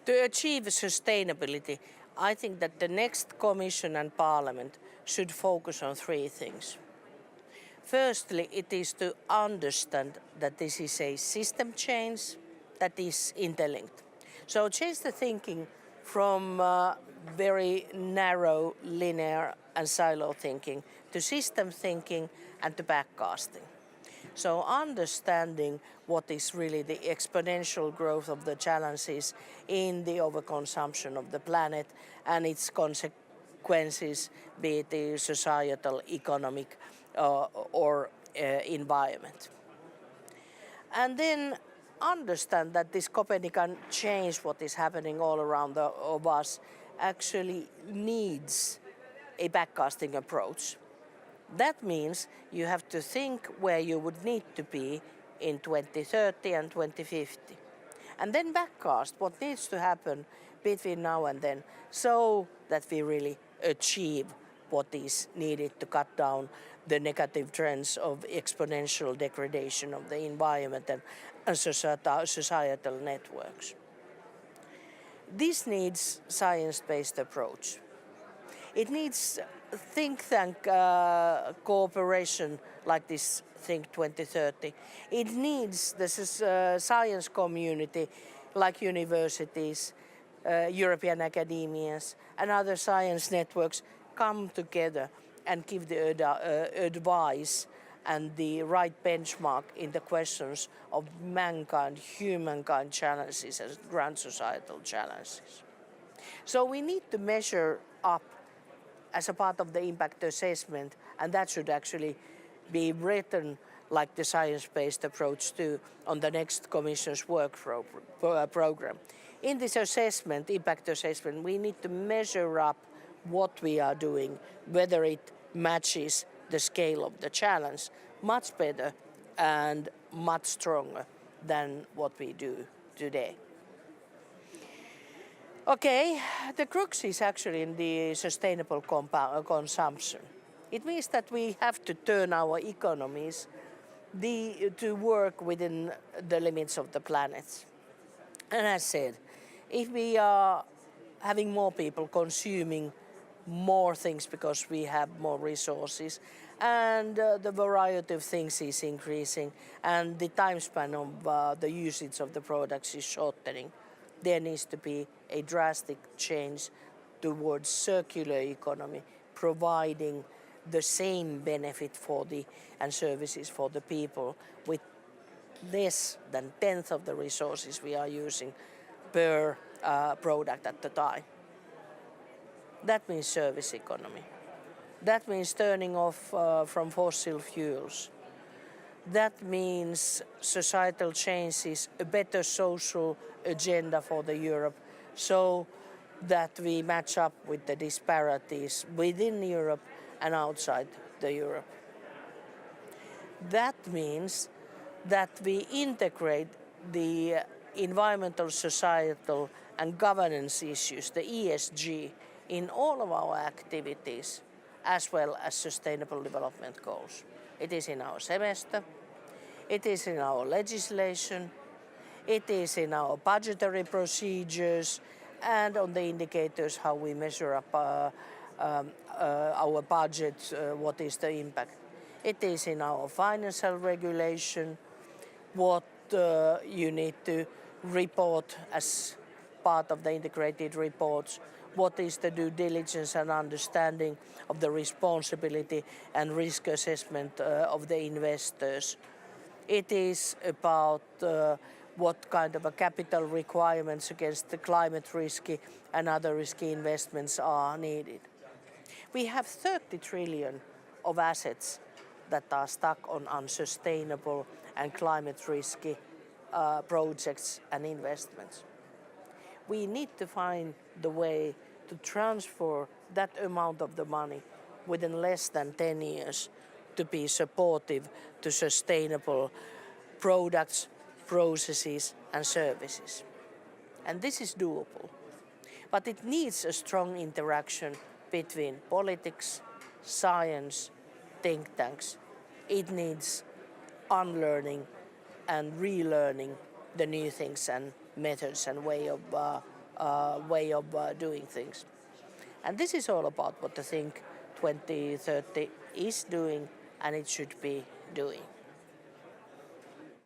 To achieve sustainability, I think that the next Commission and Parliament should focus on three things. Firstly, it is to understand that this is a system change that is interlinked. So change the thinking from very narrow, linear and silo thinking to system thinking and to backcasting. So understanding what is really the exponential growth of the challenges in the overconsumption of the planet and its consequences, be it the societal, economic or environment. And then understand that this Copernican change, what is happening all around of us, actually needs a backcasting approach. That means you have to think where you would need to be in 2030 and 2050. And then backcast what needs to happen between now and then so that we really achieve what is needed to cut down the negative trends of exponential degradation of the environment and societal networks. This needs science-based approach. It needs think tank cooperation like this Think2030. It needs the science community like universities, European academias and other science networks come together and give the advice and the right benchmark in the questions of mankind, humankind challenges and grand societal challenges. So we need to measure up as a part of the impact assessment, and that should actually be written like the science-based approach to on the next Commission's work program. In this assessment, impact assessment, we need to measure up what we are doing, whether it matches the scale of the challenge much better and much stronger than what we do today. Okay, the crux is actually in the sustainable consumption. It means that we have to turn our economies to work within the limits of the planet. And as said, if we are having more people consuming more things because we have more resources and the variety of things is increasing and the time span of the usage of the products is shortening, there needs to be a drastic change towards circular economy, providing the same benefit for and services for the people with less than 1/10 of the resources we are using per product at the time. That means service economy. That means turning off from fossil fuels. That means societal changes, a better social agenda for the Europe so that we match up with the disparities within Europe and outside the Europe. That means that we integrate the environmental, societal and governance issues, the ESG, in all of our activities as well as sustainable development goals. It is in our semester, it is in our legislation, it is in our budgetary procedures and on the indicators how we measure up our budget, what is the impact. It is in our financial regulation, what you need to report as part of the integrated reports, what is the due diligence and understanding of the responsibility and risk assessment of the investors. It is about what kind of a capital requirements against the climate risky and other risky investments are needed. We have 30 trillion of assets that are stuck on unsustainable and climate risky projects and investments. We need to find the way to transfer that amount of the money within less than 10 years to be supportive to sustainable products, processes and services. And this is doable. But it needs a strong interaction between politics, science, think tanks. It needs unlearning and relearning the new things and methods and way of way of doing things. And this is all about what the Think 2030 is doing and it should be doing.